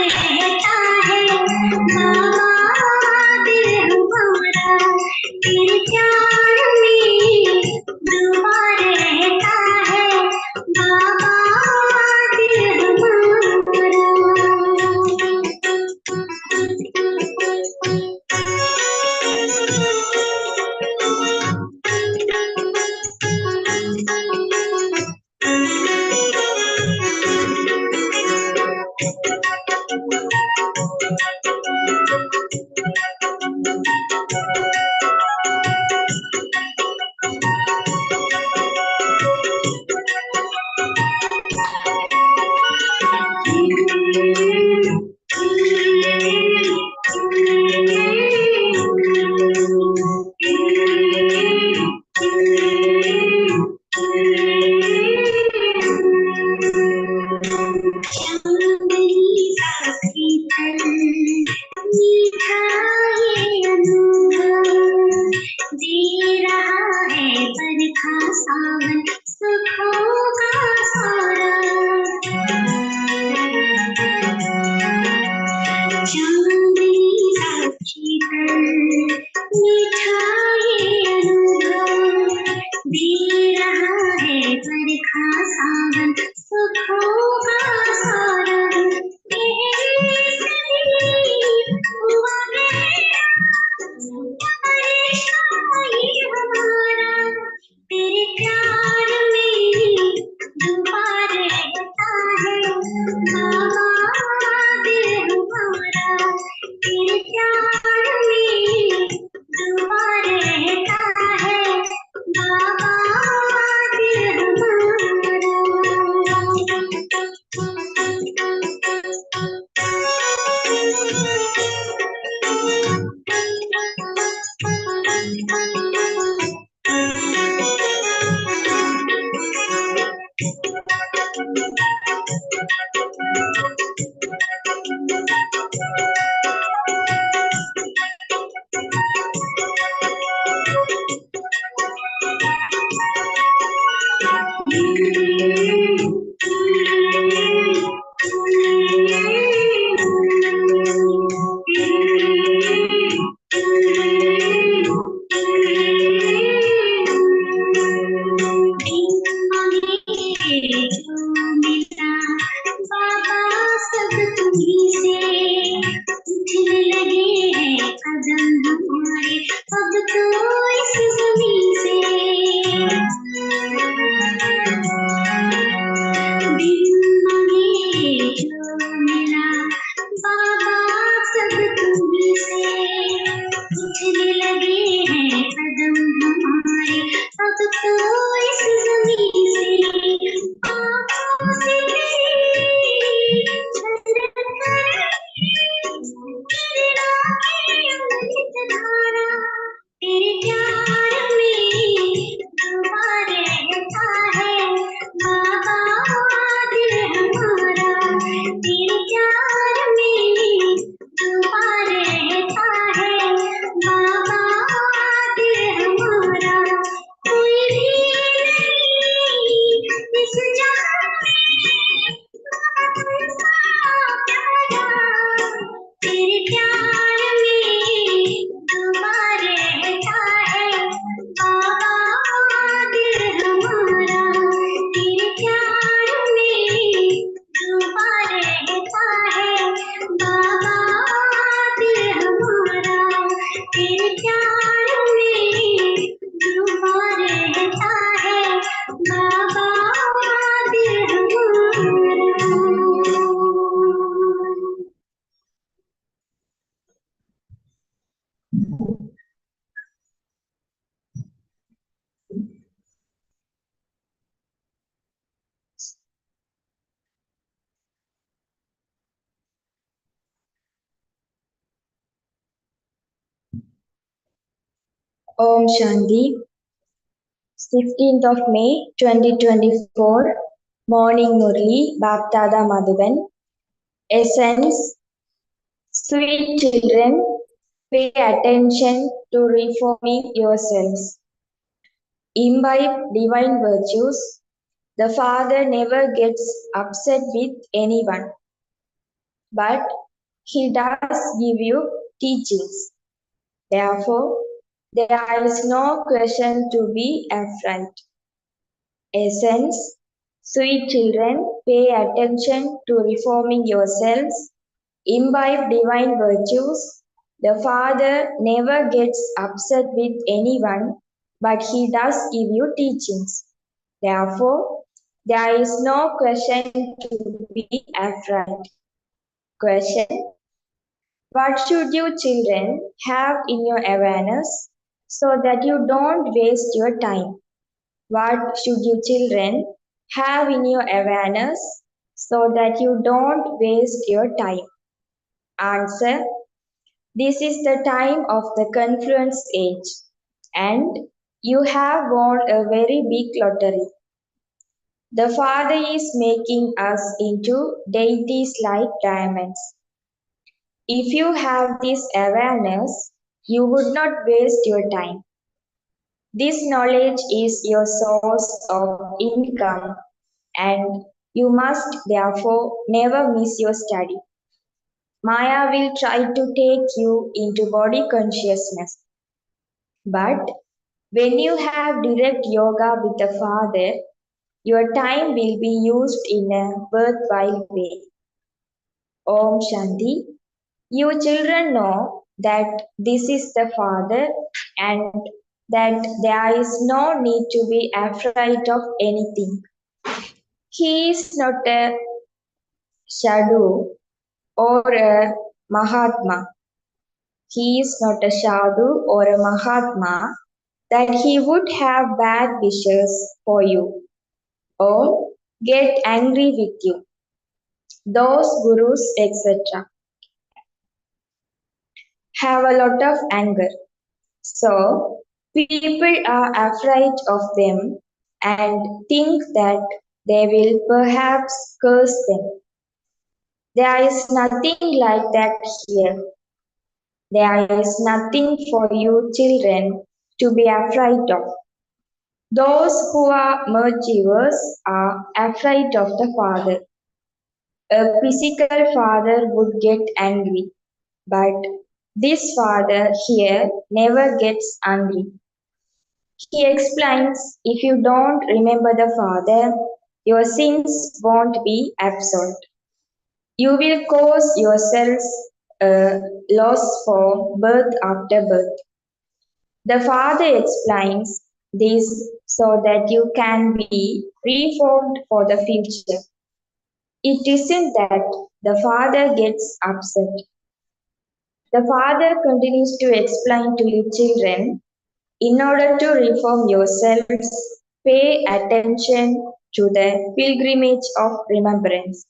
रहता है बाबा दिल हमारा, तेरे प्यार में डूबा रहता है बाबा दिल हमारा। Om Shanti. 15th of May 2024. Morning Murli, Baptada Madhuban. Essence. Sweet children, pay attention to reforming yourselves. Imbibe divine virtues. The Father never gets upset with anyone. but he does give you teachings. Therefore, there is no question to be afraid. Essence, sweet children, pay attention to reforming yourselves, imbibe divine virtues. The Father never gets upset with anyone, but he does give you teachings. Therefore, there is no question to be afraid. Question: what should you children have in your awareness so that you don't waste your time? What should you children have in your awareness so that you don't waste your time? Answer: this is the time of the confluence age, and you have won a very big lottery. The Father is making us into deities like diamonds. If you have this awareness, you would not waste your time. This knowledge is your source of income, and you must therefore never miss your study. Maya will try to take you into body consciousness, but when you have direct yoga with the Father, your time will be used in a worthwhile way. Om Shanti. You children know that this is the Father and that there is no need to be afraid of anything. He is not a sadhu or a Mahatma. He is not a sadhu or a Mahatma that he would have bad wishes for you or get angry with you. Those gurus, etc., have a lot of anger. So, people are afraid of them and think that they will perhaps curse them. There is nothing like that here. There is nothing for you children to be afraid of. Those who are murderers are afraid of the Father. A physical father would get angry, but this Father here never gets angry. He explains, if you don't remember the Father, your sins won't be absolved. You will cause yourselves a loss for birth after birth. The Father explains this so that you can be reformed for the future. It isn't that the Father gets upset. The Father continues to explain to you children, in order to reform yourselves, pay attention to the pilgrimage of remembrance,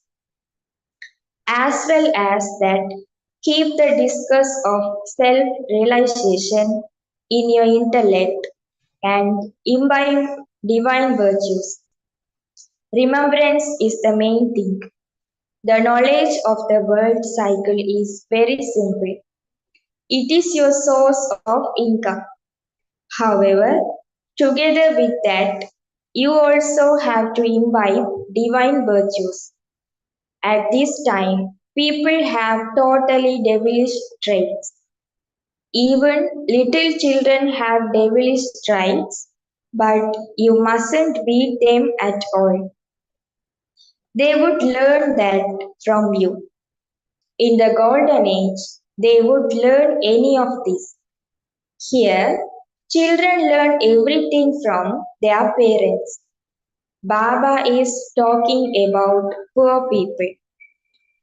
as well as that keep the discourse of self realization in your intellect and imbibe divine virtues. Remembrance is the main thing. The knowledge of the world cycle is very simple. It is your source of income. However, together with that, you also have to imbibe divine virtues. At this time, people have totally devilish traits. Even little children have devilish traits, but you mustn't beat them at all. They would learn that from you. In the golden age, they would learn any of this. Here, children learn everything from their parents. Baba is talking about poor people,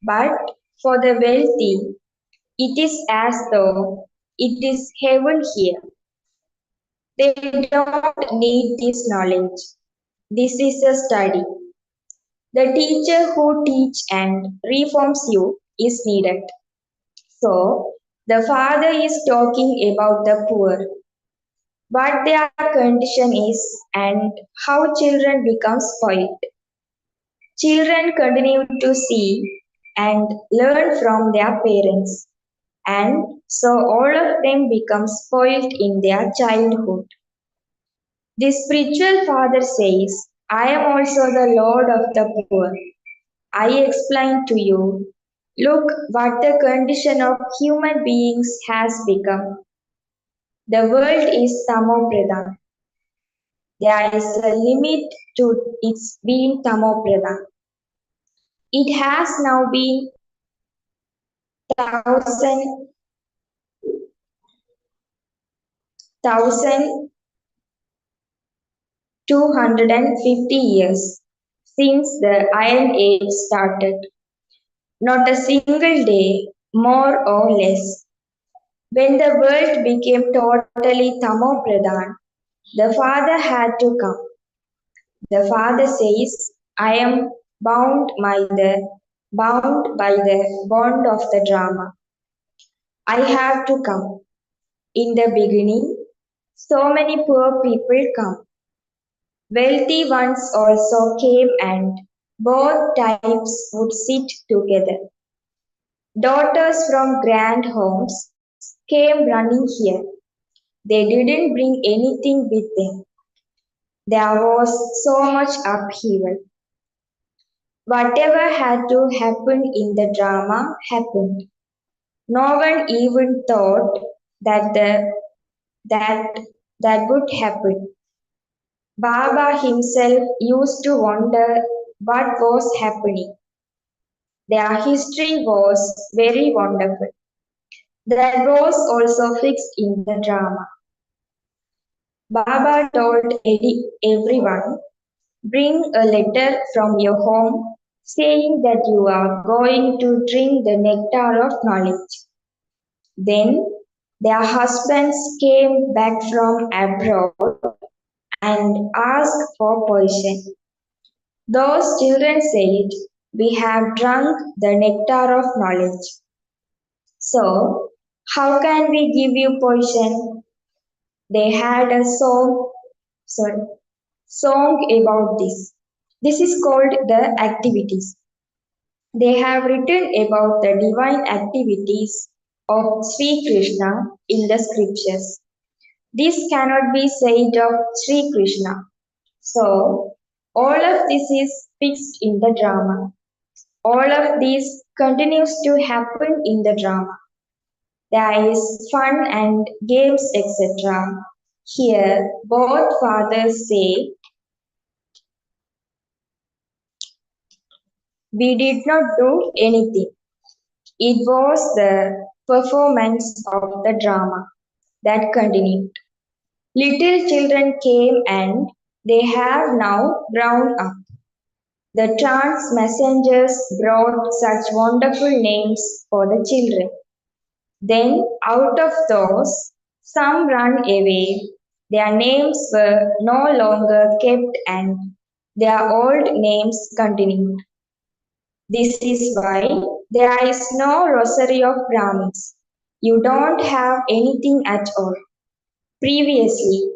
but for the wealthy, it is as though it is heaven here. They don't need this knowledge. This is a study. The teacher who teach and reforms you is needed. So, the Father is talking about the poor, what their condition is, and how children become spoiled. Children continue to see and learn from their parents, and so all of them become spoiled in their childhood. The spiritual father says, I am also the Lord of the poor. I explain to you, Look what the condition of human beings has become. The world is tamopradhan. There is a limit to its being tamopradhan. It has now been 1,250 years since the Iron Age started. Not a single day, more or less. When the world became totally tamopradhan, the Father had to come. The Father says, I am bound by the bond of the drama. I have to come. In the beginning, so many poor people come. Wealthy ones also came and both types would sit together. Daughters from grand homes came running here. They didn't bring anything with them. There was so much upheaval. Whatever had to happen in the drama happened. No one even thought that that that would happen. Baba himself used to wonder what was happening. Their history was very wonderful. That was also fixed in the drama. Baba told everyone, bring a letter from your home saying that you are going to drink the nectar of knowledge. Then their husbands came back from abroad and asked for permission. Those children said, we have drunk the nectar of knowledge. So, how can we give you permission? They had a sorry, song about this. This is called the activities. They have written about the divine activities of Sri Krishna in the scriptures. This cannot be said of Sri Krishna. So, all of this is fixed in the drama. All of this continues to happen in the drama. There is fun and games, etc. Here, both fathers say, we did not do anything. It was the performance of the drama that continued. Little children came and they have now grown up. The trance messengers brought such wonderful names for the children. Then, out of those, some ran away. Their names were no longer kept and their old names continued. This is why there is no rosary of Brahmins. You don't have anything at all. Previously,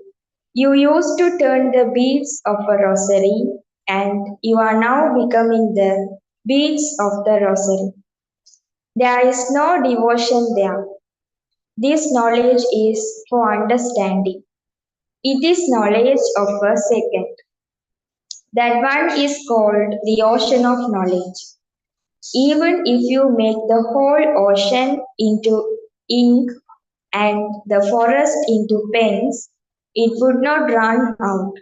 you used to turn the beads of a rosary, and you are now becoming the beads of the rosary. There is no devotion there. This knowledge is for understanding. It is knowledge of a second. That one is called the ocean of knowledge. Even if you make the whole ocean into ink and the forest into pens, it would not run out.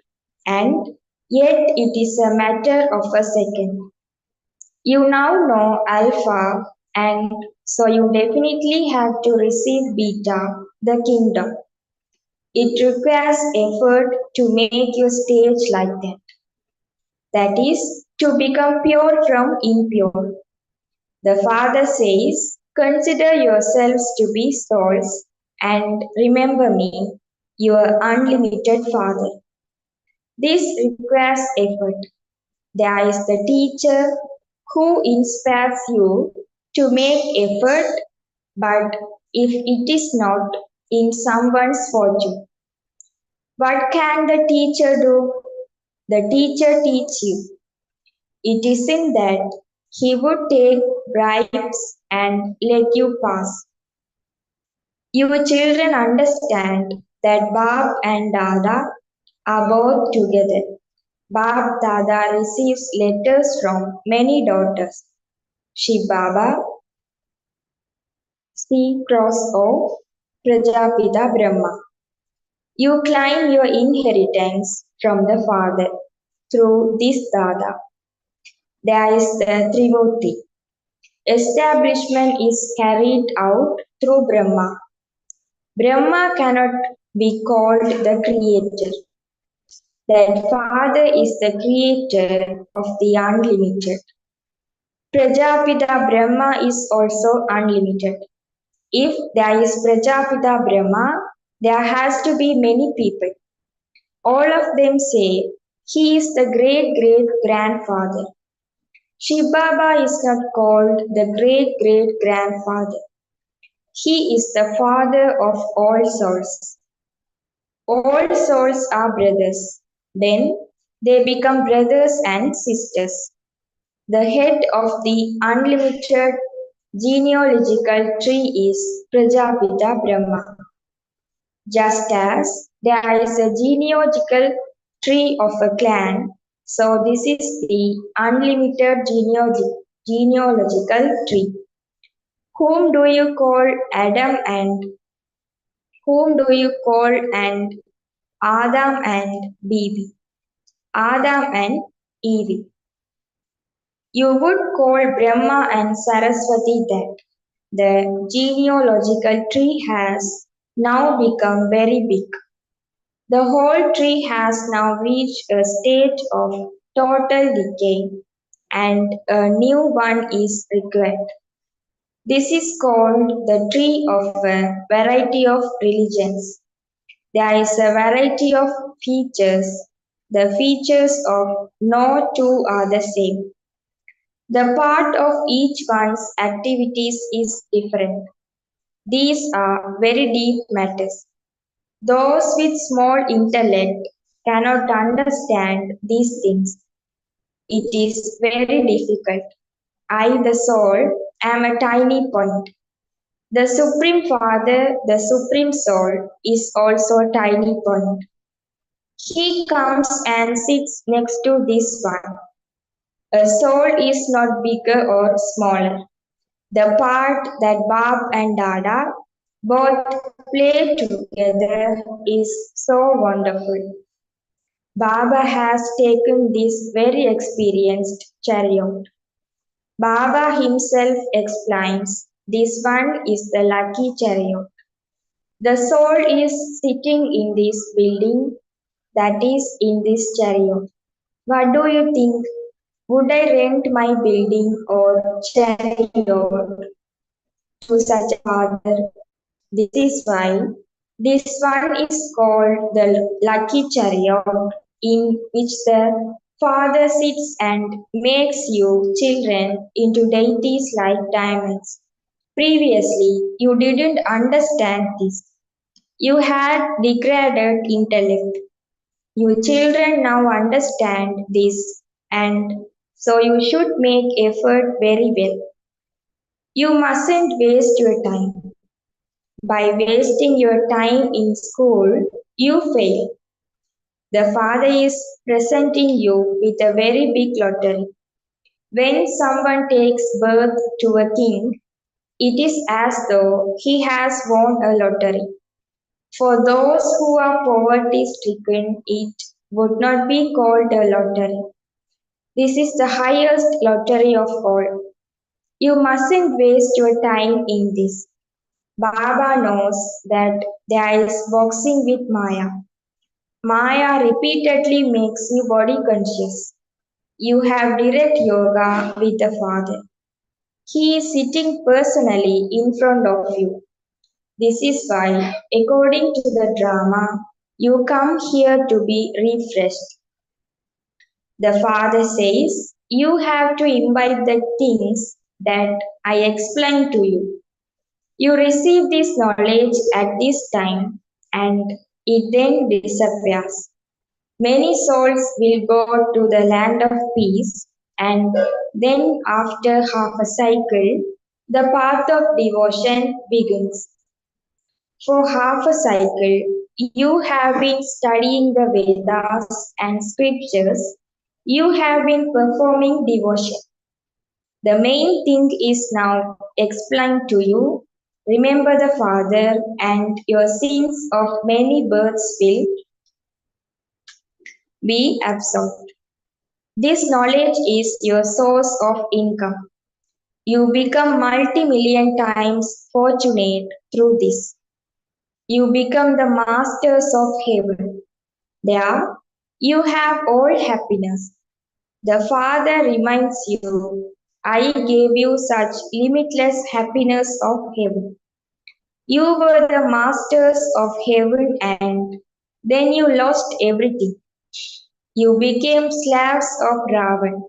And yet it is a matter of a second. You now know alpha, and so you definitely have to receive beta, the kingdom. It requires effort to make your stage like that. That is, to become pure from impure. The Father says, consider yourselves to be souls and remember me, your unlimited Father. This requires effort. There is the teacher who inspires you to make effort, but if it is not in someone's fortune, what can the teacher do? The teacher teach you. It isn't that he would take bribes and let you pass. Your children understand that Bab and Dada are both together. Bab Dada receives letters from many daughters. Shiv Baba C. Cross of Prajapita Brahma. You claim your inheritance from the father through this dada. There is the Trivoti. Establishment is carried out through Brahma. Brahma cannot be called the creator. That father is the creator of the unlimited. Prajapita Brahma is also unlimited. If there is Prajapita Brahma, there has to be many people. All of them say he is the great great grandfather. Shiv Baba is not called the great great grandfather. He is the father of all souls. All souls are brothers. Then they become brothers and sisters. The head of the unlimited genealogical tree is Prajapita Brahma. Just as there is a genealogical tree of a clan, so this is the unlimited genealogical tree. Whom do you call Adam and whom do you call and Adam and Bibi? Adam and Eve. You would call Brahma and Saraswati that. The genealogical tree has now become very big. The whole tree has now reached a state of total decay and a new one is required. This is called the tree of a variety of religions. There is a variety of features. The features of no two are the same. The part of each one's activities is different. These are very deep matters. Those with small intellect cannot understand these things. It is very difficult. I, the soul, am a tiny point. The Supreme Father, the Supreme Soul, is also a tiny point. He comes and sits next to this one. A soul is not bigger or smaller. The part that Bab and Dada both play together is so wonderful. Baba has taken this very experienced chariot. Baba himself explains this one is the lucky chariot. The soul is sitting in this building, that is in this chariot. What do you think? Would I rent my building or chariot to such a father? This is why this one is called the lucky chariot, in which the Father sits and makes you children into deities like diamonds. Previously, you didn't understand this. You had degraded intellect. You children now understand this, and so you should make effort very well. You mustn't waste your time. By wasting your time in school, you fail. The Father is presenting you with a very big lottery. When someone takes birth to a king, it is as though he has won a lottery. For those who are poverty stricken, it would not be called a lottery. This is the highest lottery of all. You mustn't waste your time in this. Baba knows that there is boxing with Maya. Maya repeatedly makes you body conscious. You have direct yoga with the Father. He is sitting personally in front of you. This is why, according to the drama, you come here to be refreshed. The Father says, you have to imbibe the things that I explain to you. You receive this knowledge at this time and it then disappears. Many souls will go to the land of peace, and then, after half a cycle, the path of devotion begins. For half a cycle, you have been studying the Vedas and scriptures, you have been performing devotion. The main thing is now explained to you. Remember the Father, and your sins of many births will be absolved. This knowledge is your source of income. You become multi-million times fortunate through this. You become the masters of heaven. There, you have all happiness. The Father reminds you, I gave you such limitless happiness of heaven. You were the masters of heaven and then you lost everything. You became slaves of Ravan.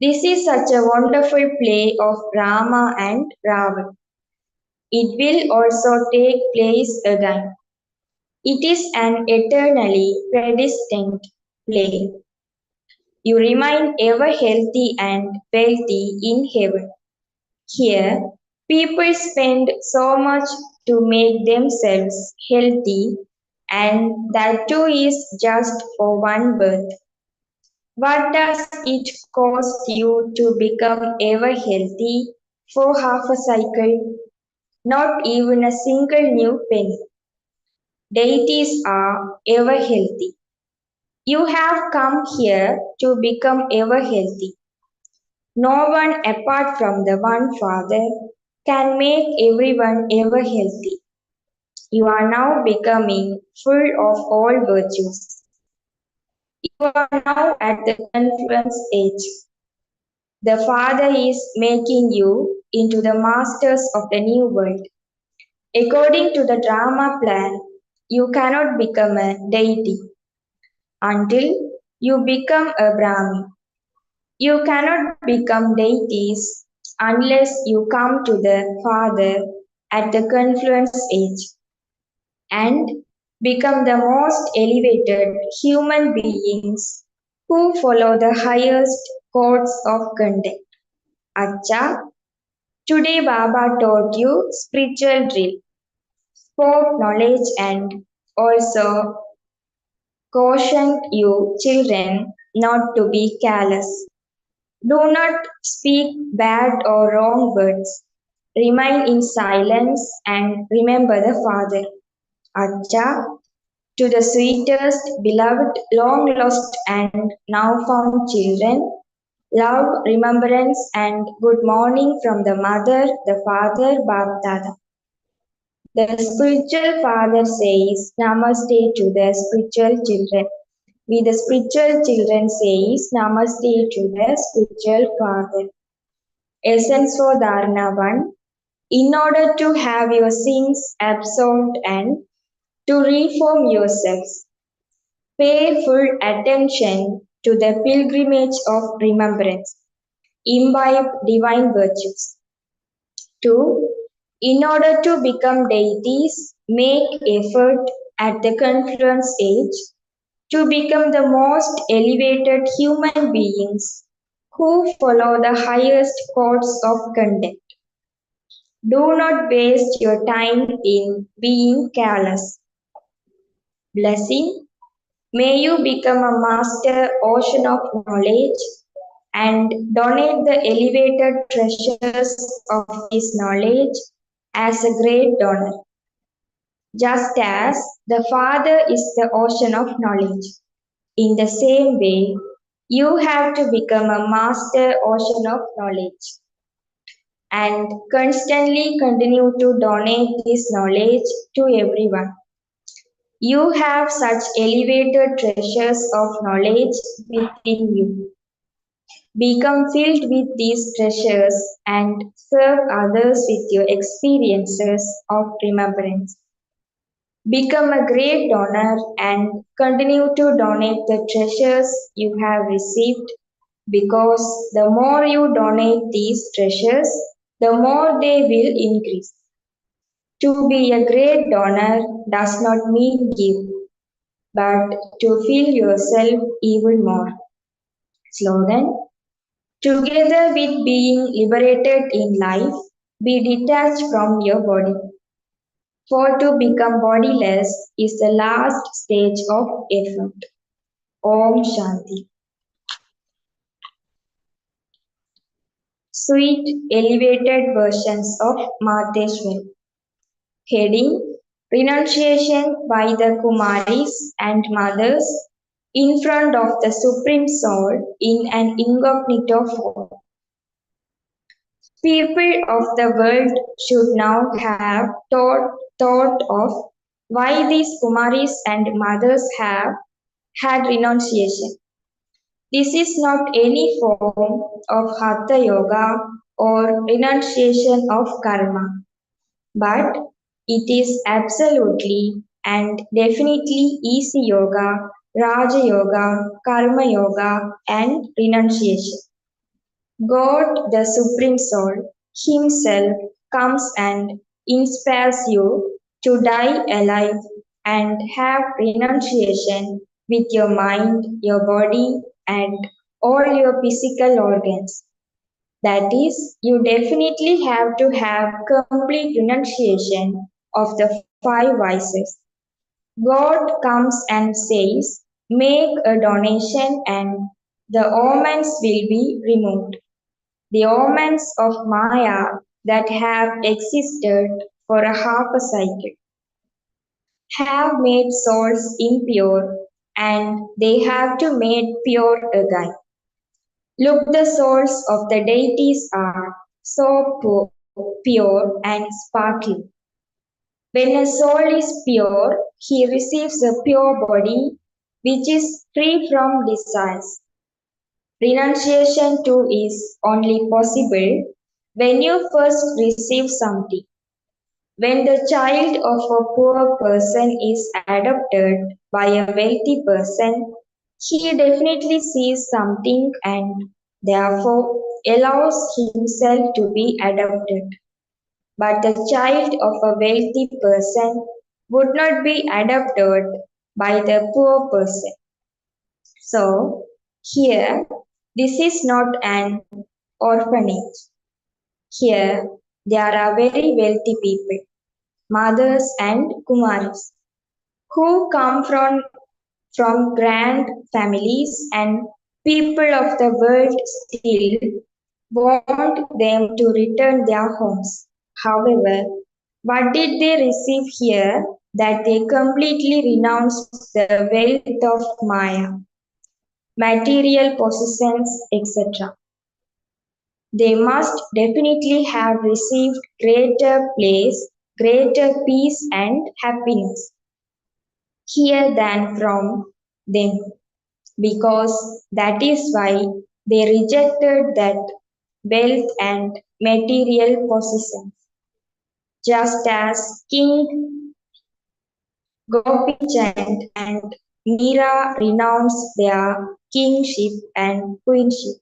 This is such a wonderful play of Rama and Ravan. It will also take place again. It is an eternally predestined play. You remain ever healthy and wealthy in heaven. Here, people spend so much to make themselves healthy, and that too is just for one birth. What does it cost you to become ever healthy for half a cycle? Not even a single new penny. Deities are ever healthy. You have come here to become ever healthy. No one apart from the one Father can make everyone ever healthy. You are now becoming full of all virtues. You are now at the confluence age. The Father is making you into the masters of the new world. According to the drama plan, you cannot become a deity until you become a Brahmin. You cannot become deities unless you come to the Father at the confluence age and become the most elevated human beings who follow the highest codes of conduct. Acha, today Baba taught you spiritual drill, sport knowledge, and also cautioned you children not to be careless. Do not speak bad or wrong words. Remain in silence and remember the Father. Acha, to the sweetest, beloved, long lost, and now found children, love, remembrance, and good morning from the Mother, the Father, Bab Dada. The spiritual father says Namaste to the spiritual children. We the spiritual children says Namaste to the spiritual father. Essence for Dharana 1. In order to have your sins absolved and to reform yourselves, pay full attention to the pilgrimage of remembrance. Imbibe divine virtues. 2. In order to become deities, make effort at the confluence age to become the most elevated human beings who follow the highest codes of conduct. Do not waste your time in being careless. Blessing. May you become a master ocean of knowledge and donate the elevated treasures of this knowledge as a great donor. Just as the Father is the ocean of knowledge, in the same way, you have to become a master ocean of knowledge and constantly continue to donate this knowledge to everyone. You have such elevated treasures of knowledge within you. Become filled with these treasures and serve others with your experiences of remembrance. Become a great donor and continue to donate the treasures you have received because the more you donate these treasures, the more they will increase. To be a great donor does not mean give, but to fill yourself even more. Slogan. Together with being liberated in life, be detached from your body. For to become bodiless is the last stage of effort. Om Shanti. sweet elevated versions of Mahateshwari. Heading Renunciation by the Kumaris and Mothers in front of the Supreme Soul in an incognito form. People of the world should now have thought of why these Kumaris and mothers have had renunciation. This is not any form of Hatha Yoga or renunciation of karma, but it is absolutely and definitely easy yoga, Raja Yoga, Karma Yoga, and renunciation. God, the Supreme Soul, Himself comes and inspires you to die alive and have renunciation with your mind, your body, and all your physical organs. That is, you definitely have to have complete renunciation of the five vices. God comes and says, make a donation and the omens will be removed. The omens of Maya that have existed for a half a cycle have made souls impure and they have to make pure again. Look, the souls of the deities are so pure and sparkling. When a soul is pure, he receives a pure body which is free from desires. Renunciation too is only possible when you first receive something. When the child of a poor person is adopted by a wealthy person, he definitely sees something and therefore allows himself to be adopted. But the child of a wealthy person would not be adopted by the poor person. So, here, this is not an orphanage. Here, there are very wealthy people, mothers and kumaris, who come from grand families, and people of the world still want them to return their homes. However, what did they receive here that they completely renounced the wealth of Maya, material possessions, etc.? They must definitely have received greater place, greater peace and happiness here than from them, because that is why they rejected that wealth and material possessions, just as King Gopichand and Meera renounced their kingship and queenship.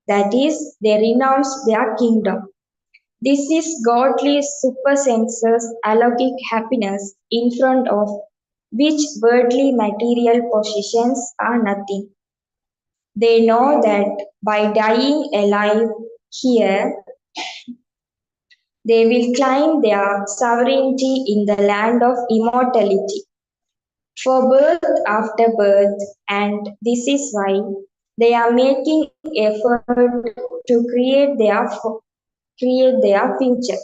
That is, they renounced their kingdom. This is godly supersenses alaukic happiness in front of which worldly material possessions are nothing. They know that by dying alive here, they will claim their sovereignty in the land of immortality for birth after birth, and this is why they are making effort to create their future.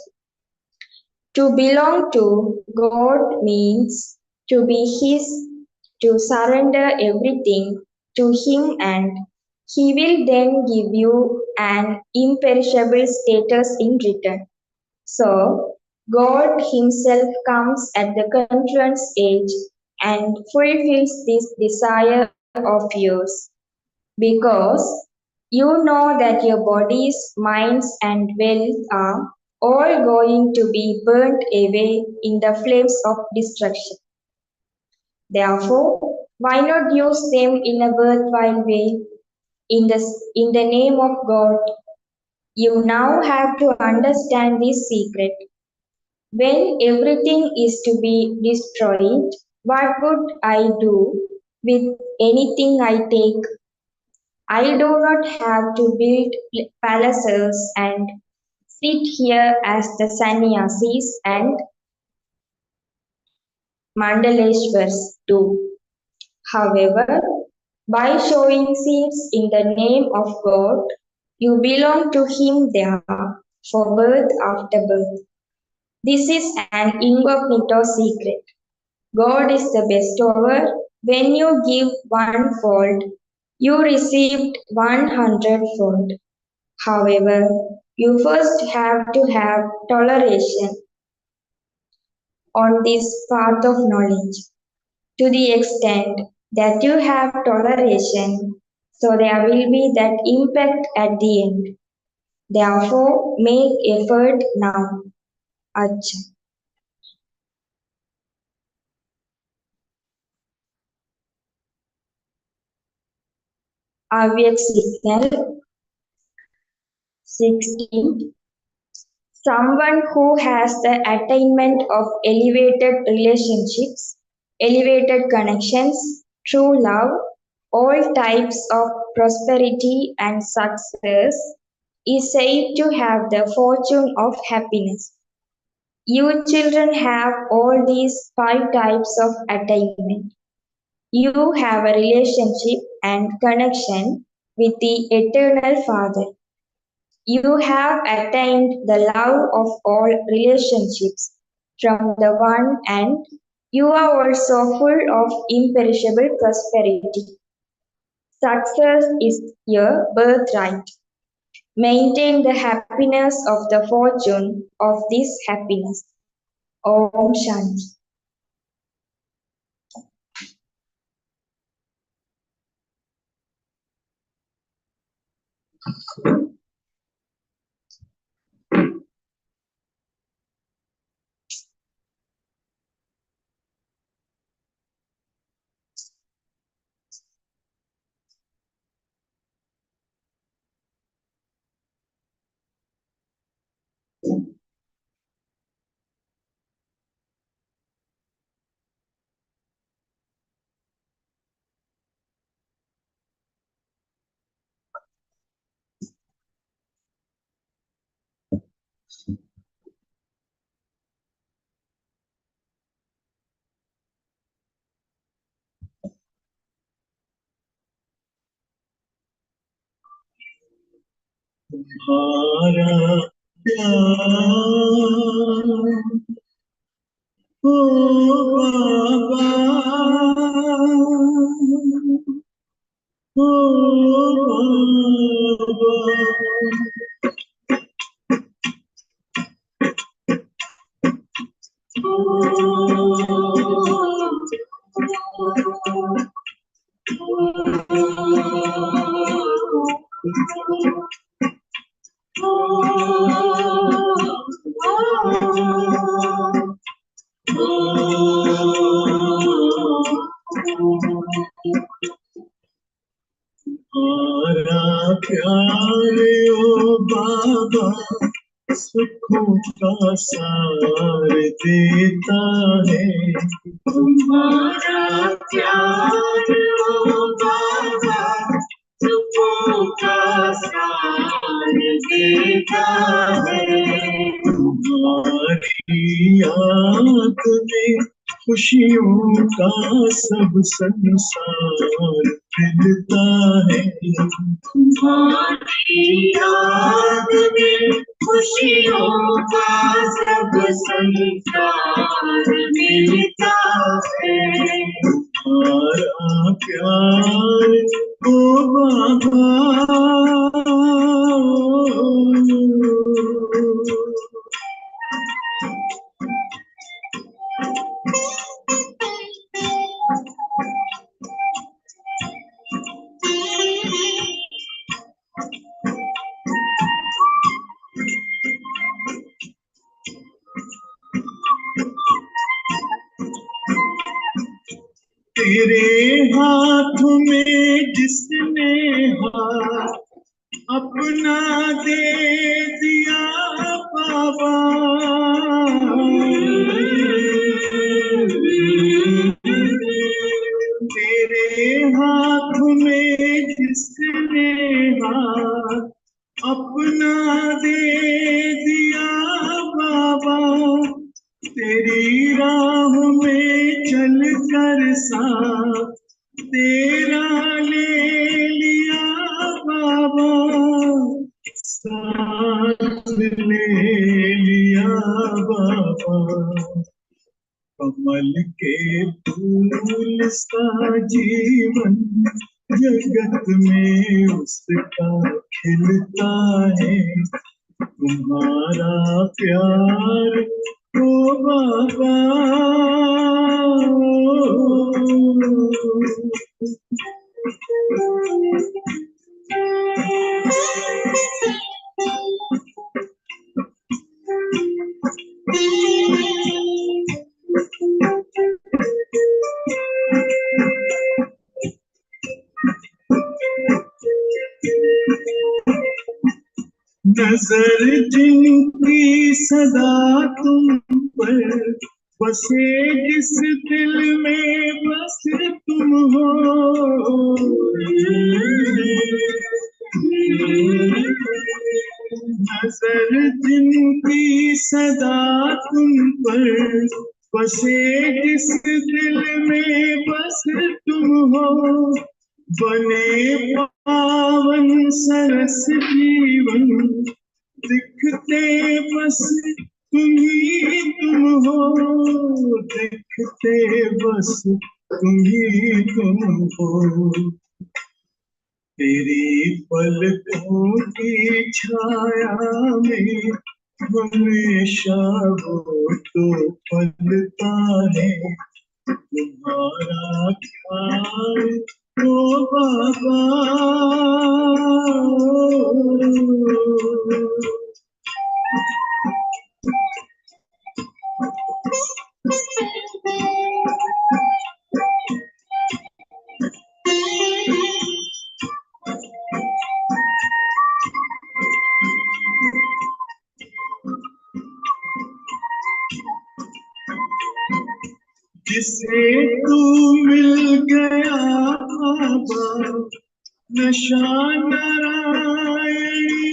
To belong to God means to be His, to surrender everything to Him, and He will then give you an imperishable status in return. So, God Himself comes at the conference age and fulfills this desire of yours because you know that your bodies, minds, and wealth are all going to be burnt away in the flames of destruction. Therefore, why not use them in a worthwhile way? In the name of God, you now have to understand this secret. When everything is to be destroyed, what would I do with anything I take? I do not have to build palaces and sit here as the sannyasis and mandaleshwars do. However, by sowing seeds in the name of God, You belong to Him there for birth after birth. This is an incognito secret. God is the bestower. When you give 1-fold, you received 100-fold. However, you first have to have toleration on this path of knowledge. To the extent that you have toleration, so there will be that impact at the end. Therefore, make effort now. Acha. Avyak signal 16. Someone who has the attainment of elevated relationships, elevated connections, true love, all types of prosperity and success is said to have the fortune of happiness. You children have all these 5 types of attainment. You have a relationship and connection with the Eternal Father. You have attained the love of all relationships from the one, and you are also full of imperishable prosperity. Success is your birthright. Maintain the happiness of the fortune of this happiness. Om Shanti. तुम्हारा प्यार ओ बाबा ओ तुम्हारा प्यार ओ बाबा सुखों का सार देता है तुम्हारा प्यार ओ बाबा सुखों का सार देता है तुम्हारी याद में खुशियों का सब संसार मिलता है तुम्हारी याद में खुशियों का सब संसार मिलता है तुम्हारा प्यार ओ बाबा तेरे हाथ में जिसने हाथ अपना दे दिया बाबा तेरे हाथ में जिसने हाथ अपना दे दिया बाबा तेरी राह में चल कर साथ तेरा ले लिया बाबा बाबा। कमल के फूल सा जीवन जगत में उसका खिलता है, तुम्हारा प्यार ओ बाबा। नजर जिनकी सदा तुम पर बसे, जिस दिल में बस तुम हो। नजर जिनकी सदा तुम पर बसे, जिस दिल में बस तुम हो। बने पावन सरस जीवन दिखते बस तुम ही तुम हो, दिखते बस तुम ही तुम हो। तेरी पलकों की छाया में हमेशा वो तो पलता है, तुम्हारा ख्याल ओ बाबा। जिसे तू मिल गया बाबा, नशा नारायणी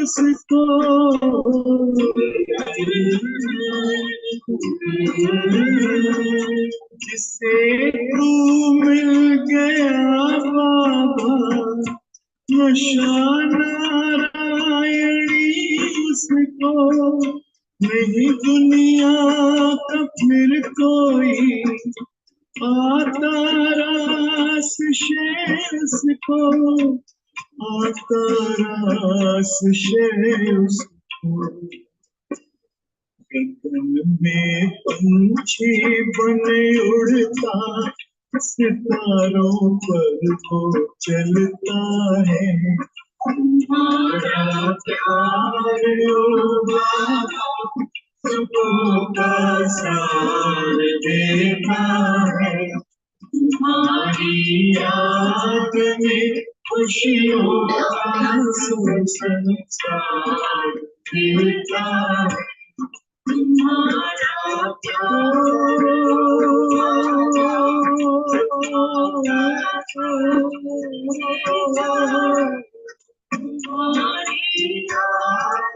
उसको। जिसे तू मिल गया बाबा, नशा नारायणी उसको। नहीं दुनिया का फिर कोई आता रास शेष को, आता रास शेष को। गगन में पंछी बन उड़ता, सितारों पर वो चलता है, तुम्हारा प्यार ओ बाबा। सुबह का सार देखा है, तुम्हारी याद में खुशियों का संसार खिलता है, तुम्हारा प्यार तुम्हारी याद